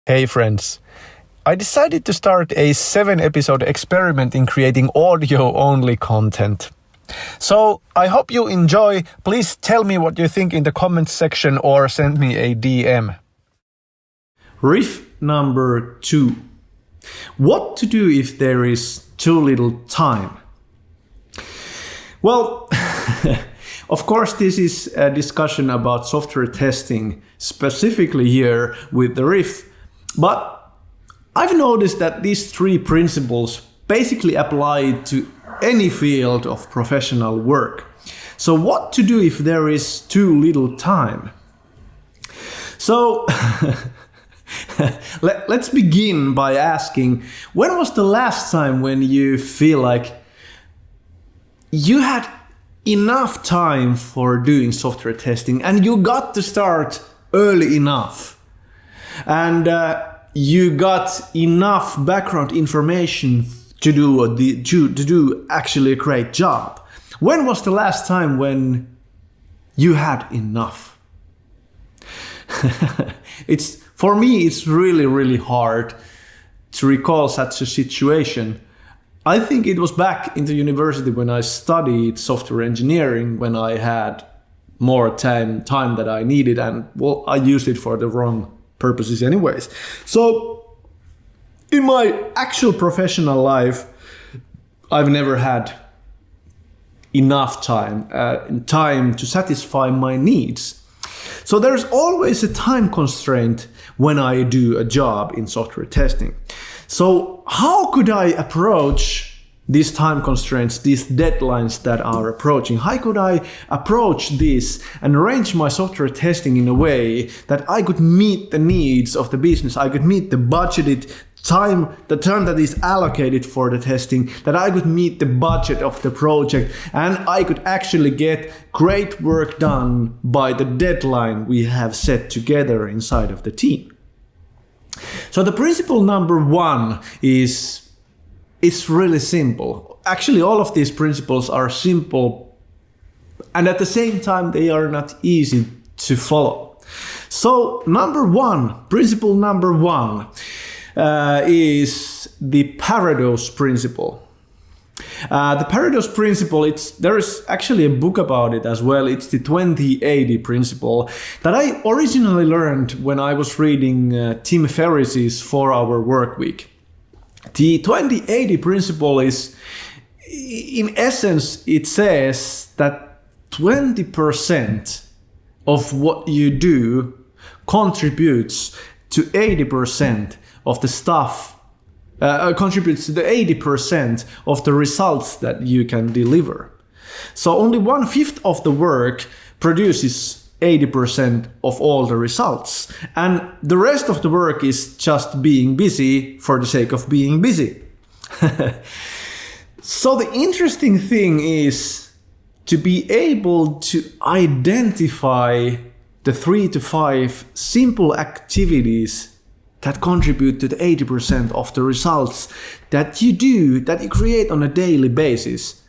Hey friends, I decided to start a 7-episode experiment in creating audio-only content. So I hope you enjoy. Please tell me what you think in the comments section or send me a DM. Riff number 2. What to do if there is too little time? Well, of course this is a discussion about software testing, specifically here with the Riff. But I've noticed that these 3 principles basically apply to any field of professional work. So what to do if there is too little time? So let's begin by asking, when was the last time when you feel like you had enough time for doing software testing and you got to start early enough? And you got enough background information to do actually a great job. When was the last time when you had enough? For me, it's really hard to recall such a situation. I think it was back in the university when I studied software engineering, when I had more time that I needed, and well, I used it for the wrong purposes anyways. So in my actual professional life, I've never had enough time to satisfy my needs. So there's always a time constraint when I do a job in software testing. So how could I approach these time constraints, these deadlines that are approaching? How could I approach this and arrange my software testing in a way that I could meet the needs of the business, I could meet the budgeted time, the time that is allocated for the testing, that I could meet the budget of the project, and I could actually get great work done by the deadline we have set together inside of the team. So the principle number 1 is, it's really simple. Actually, all of these principles are simple, and at the same time, they are not easy to follow. So principle number 1 is the paradox principle. The paradox principle, there is actually a book about it as well. It's the 2080 principle that I originally learned when I was reading Tim Ferriss's 4-Hour Workweek. The 2080 principle is, in essence, it says that 20% of what you do contributes to 80% of the stuff, contributes to the 80% of the results that you can deliver. So only 1/5 of the work produces 80% of all the results, and the rest of the work is just being busy for the sake of being busy. So the interesting thing is to be able to identify the 3 to 5 simple activities that contribute to the 80% of the results that you do, that you create on a daily basis.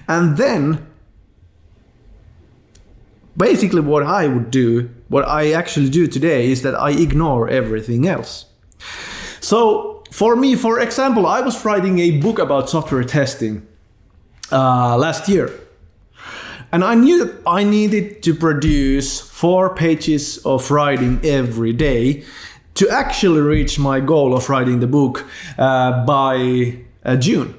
And then basically what I actually do today is that I ignore everything else. So for me, for example, I was writing a book about software testing last year. And I knew that I needed to produce 4 pages of writing every day to actually reach my goal of writing the book by June.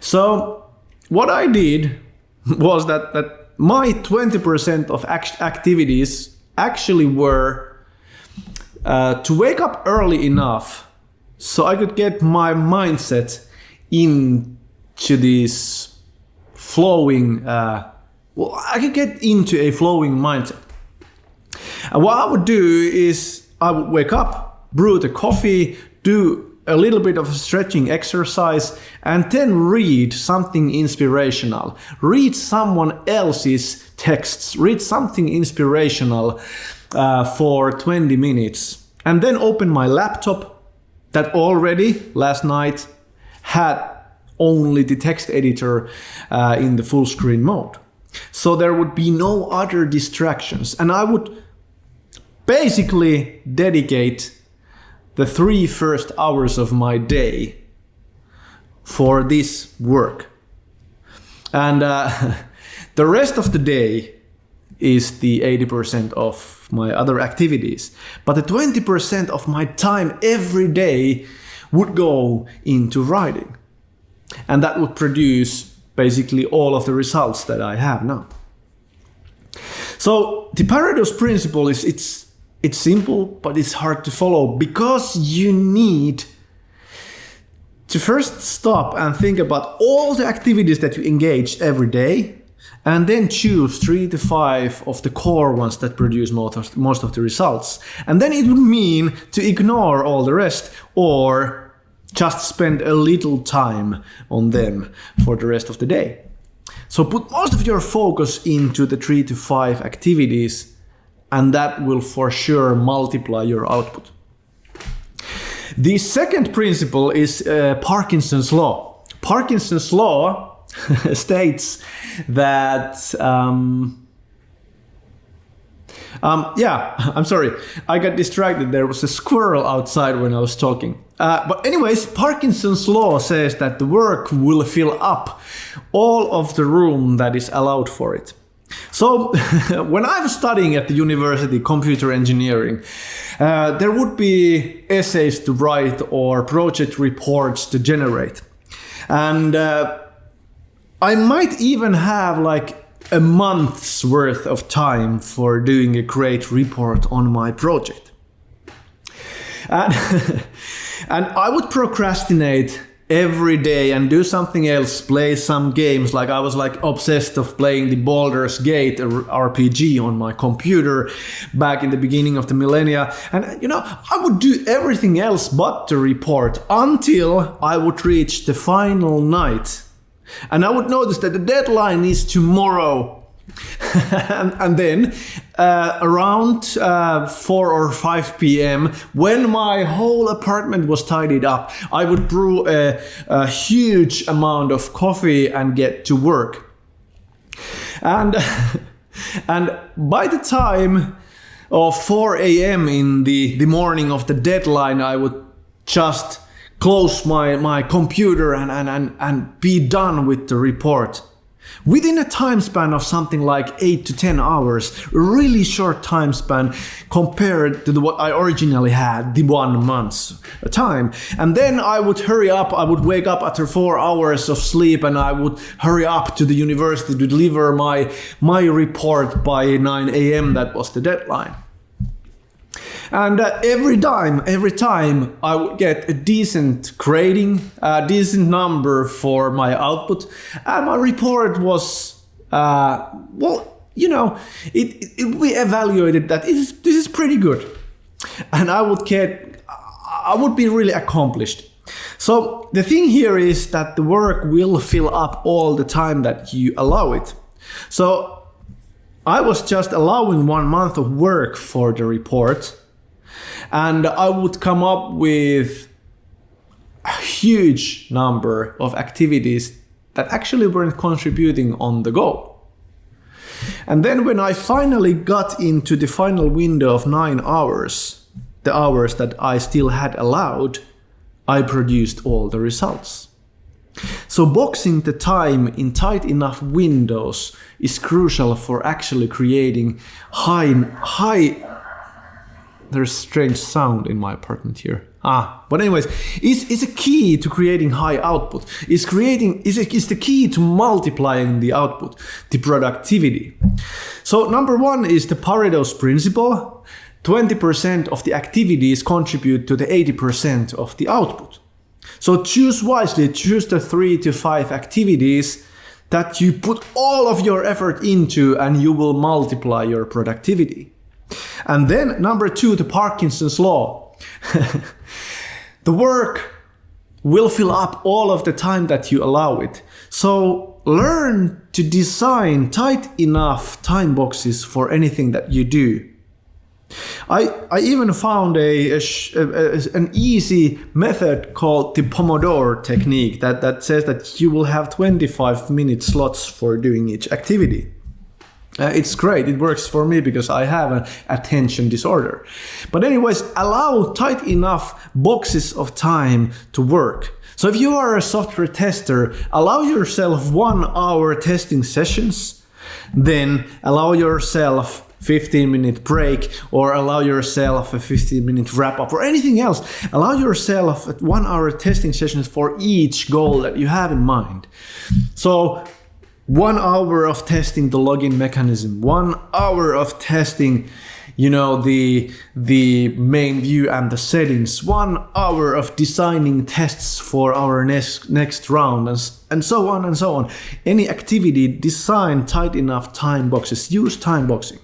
So what I did was that my 20% of activities actually were to wake up early enough so I could get my mindset into this flowing, I could get into a flowing mindset. And what I would do is I would wake up, brew the coffee, do a little bit of a stretching exercise, and then read something inspirational. Read someone else's texts, read something inspirational for 20 minutes. And then open my laptop that already last night had only the text editor in the full screen mode. So there would be no other distractions. And I would basically dedicate the 3 first hours of my day for this work. And the rest of the day is the 80% of my other activities. But the 20% of my time every day would go into writing. And that would produce basically all of the results that I have now. So the Pareto's principle is it's simple, but it's hard to follow because you need to first stop and think about all the activities that you engage every day, and then choose 3 to 5 of the core ones that produce most of the results. And then it would mean to ignore all the rest or just spend a little time on them for the rest of the day. So put most of your focus into the 3 to 5 activities, and that will for sure multiply your output. The second principle is Parkinson's law. Parkinson's law states that I'm sorry, I got distracted. There was a squirrel outside when I was talking. But anyways, Parkinson's law says that the work will fill up all of the room that is allowed for it. So when I was studying at the university computer engineering, there would be essays to write or project reports to generate. And I might even have like a month's worth of time for doing a great report on my project. And I would procrastinate every day and do something else, play some games. Like I was like obsessed of playing the Baldur's Gate RPG on my computer back in the beginning of the millennia. And I would do everything else but the report until I would reach the final night. And I would notice that the deadline is tomorrow. and then around 4 or 5 p.m., when my whole apartment was tidied up, I would brew a huge amount of coffee and get to work. And by the time of 4 a.m. in the morning of the deadline, I would just close my computer and be done with the report. Within a time span of something like 8 to 10 hours, a really short time span compared to what I originally had, the 1 month's time. And then I would hurry up, I would wake up after 4 hours of sleep and I would hurry up to the university to deliver my report by 9 a.m. That was the deadline. And every time I would get a decent grading, a decent number for my output, and my report was, it we evaluated that this is pretty good, and I would be really accomplished. So the thing here is that the work will fill up all the time that you allow it. So I was just allowing 1 month of work for the report. And I would come up with a huge number of activities that actually weren't contributing on the go. And then when I finally got into the final window of 9 hours, the hours that I still had allowed, I produced all the results. So boxing the time in tight enough windows is crucial for actually creating high there's a strange sound in my apartment here. But anyways, it's a key to creating high output. It's the key to multiplying the output, the productivity. So number 1 is the Pareto's principle. 20% of the activities contribute to the 80% of the output. So choose wisely, choose the 3 to 5 activities that you put all of your effort into and you will multiply your productivity. And then number 2, the Parkinson's law. The work will fill up all of the time that you allow it. So learn to design tight enough time boxes for anything that you do. I even found an easy method called the Pomodoro technique that says that you will have 25-minute slots for doing each activity. It's great. It works for me because I have an attention disorder. But anyways, allow tight enough boxes of time to work. So if you are a software tester, allow yourself 1 hour testing sessions, then allow yourself 15-minute break, or allow yourself a 15-minute wrap up, or anything else. Allow yourself 1 hour testing sessions for each goal that you have in mind. So 1 hour of testing the login mechanism, 1 hour of testing, the main view and the settings, 1 hour of designing tests for our next round, and so on and so on. Any activity, design tight enough time boxes, use time boxing.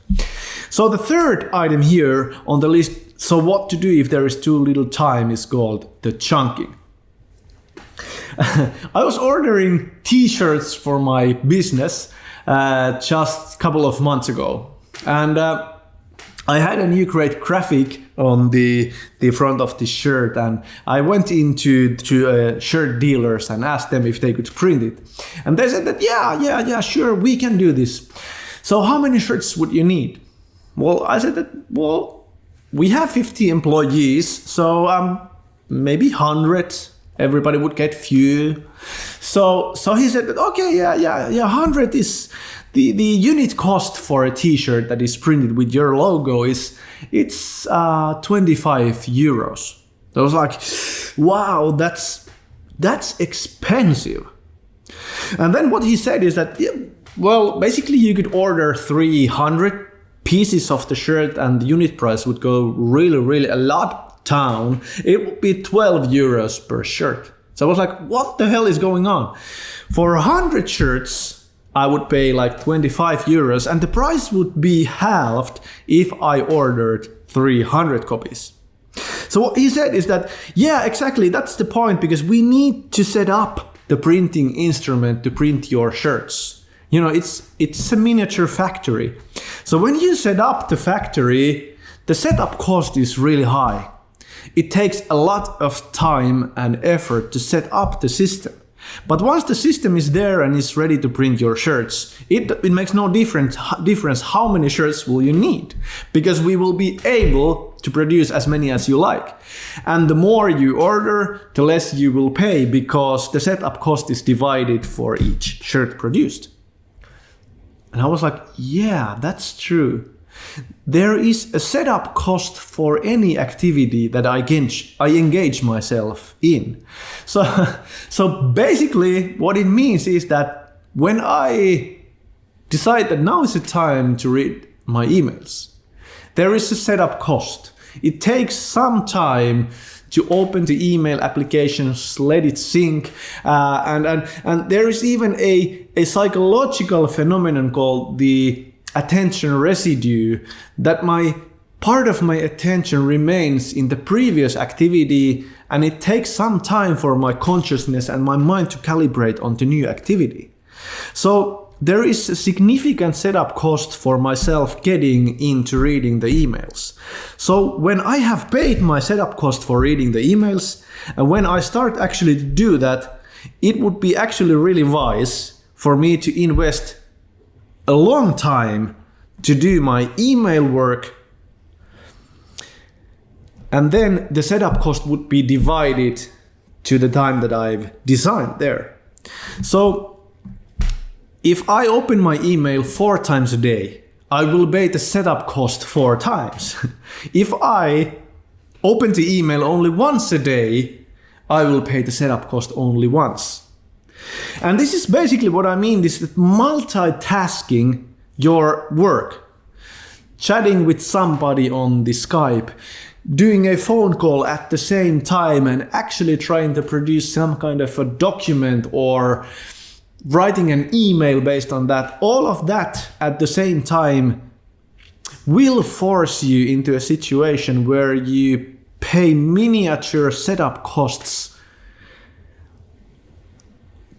So the third item here on the list, so what to do if there is too little time, is called the chunking. I was ordering t-shirts for my business just a couple of months ago, and I had a new great graphic on the front of the shirt, and I went into shirt dealers and asked them if they could print it, and they said that yeah, sure, we can do this. So how many shirts would you need? Well, I said that, we have 50 employees, so maybe 100. Everybody would get few. So he said that, okay, yeah, 100 is the unit cost for a t-shirt that is printed with your logo it's 25 euros. I was like, wow, that's expensive. And then what he said is that, basically you could order 300 pieces of the shirt and the unit price would go really a lot down. It would be 12 euros per shirt. So I was like, what the hell is going on? For 100 shirts, I would pay like 25 euros and the price would be halved if I ordered 300 copies. So what he said is that, yeah, exactly, that's the point, because we need to set up the printing instrument to print your shirts. It's a miniature factory. So when you set up the factory, the setup cost is really high. It takes a lot of time and effort to set up the system. But once the system is there and is ready to print your shirts, it makes no difference how many shirts will you need, because we will be able to produce as many as you like. And the more you order, the less you will pay, because the setup cost is divided for each shirt produced. And I was like, yeah, that's true. There is a setup cost for any activity that I engage myself in. So basically what it means is that when I decide that now is the time to read my emails, there is a setup cost. It takes some time to open the email applications, let it sync, and there is even a psychological phenomenon called the attention residue, that part of my attention remains in the previous activity, and it takes some time for my consciousness and my mind to calibrate on the new activity. So there is a significant setup cost for myself getting into reading the emails. So when I have paid my setup cost for reading the emails, and when I start actually to do that, it would be actually really wise for me to invest a long time to do my email work, and then the setup cost would be divided to the time that I've designed there. So if I open my email 4 times a day, I will pay the setup cost 4 times. If I open the email only once a day, I will pay the setup cost only once. And this is basically what I mean, this is multitasking your work. Chatting with somebody on the Skype, doing a phone call at the same time, and actually trying to produce some kind of a document or writing an email based on that. All of that at the same time will force you into a situation where you pay miniature setup costs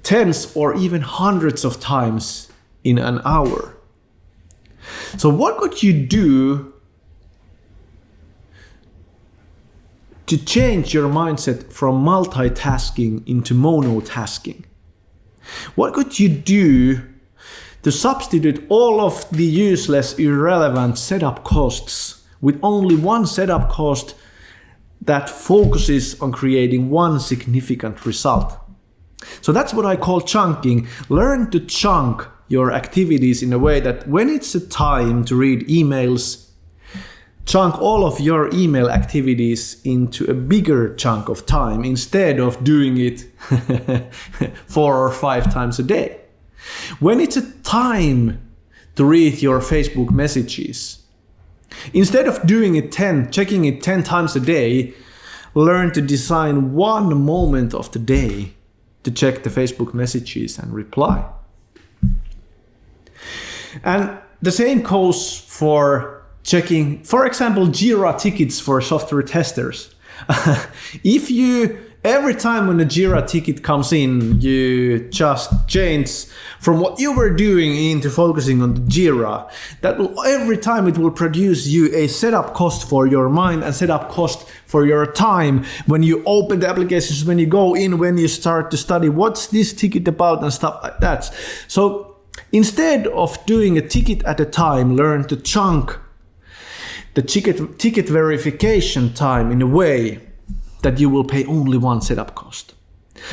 tens or even hundreds of times in an hour. So what could you do to change your mindset from multitasking into monotasking? What could you do to substitute all of the useless, irrelevant setup costs with only one setup cost that focuses on creating one significant result. So that's what I call chunking. Learn to chunk your activities in a way that when it's a time to read emails, chunk all of your email activities into a bigger chunk of time instead of doing it 4 or 5 times a day. When it's a time to read your Facebook messages, instead of doing it checking it 10 times a day, learn to design one moment of the day to check the Facebook messages and reply. And the same goes for checking, for example, Jira tickets for software testers. If you, every time when a Jira ticket comes in, you just change from what you were doing into focusing on the Jira, that will, every time it will produce you a setup cost for your mind and setup cost for your time when you open the applications, when you go in, when you start to study what's this ticket about and stuff like that. So instead of doing a ticket at a time, learn to chunk the ticket verification time in a way that you will pay only one setup cost.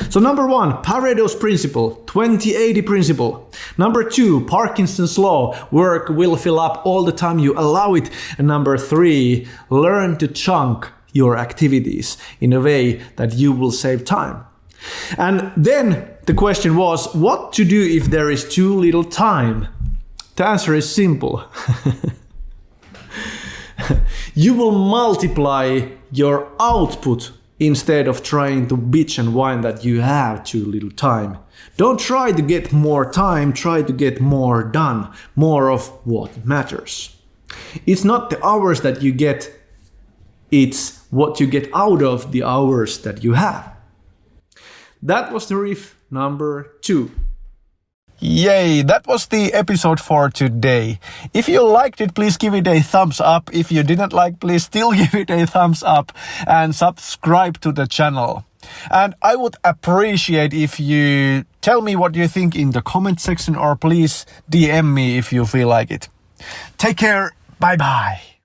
So number 1, Pareto's principle, 20-80 principle. Number 2, Parkinson's law, work will fill up all the time you allow it. And number 3, learn to chunk your activities in a way that you will save time. And then the question was, what to do if there is too little time? The answer is simple. You will multiply your output instead of trying to bitch and whine that you have too little time. Don't try to get more time, try to get more done, more of what matters. It's not the hours that you get, it's what you get out of the hours that you have. That was the riff number 2. Yay, that was the episode for today. If you liked it, please give it a thumbs up. If you didn't like, please still give it a thumbs up and subscribe to the channel. And I would appreciate if you tell me what you think in the comment section, or please DM me if you feel like it. Take care. Bye bye.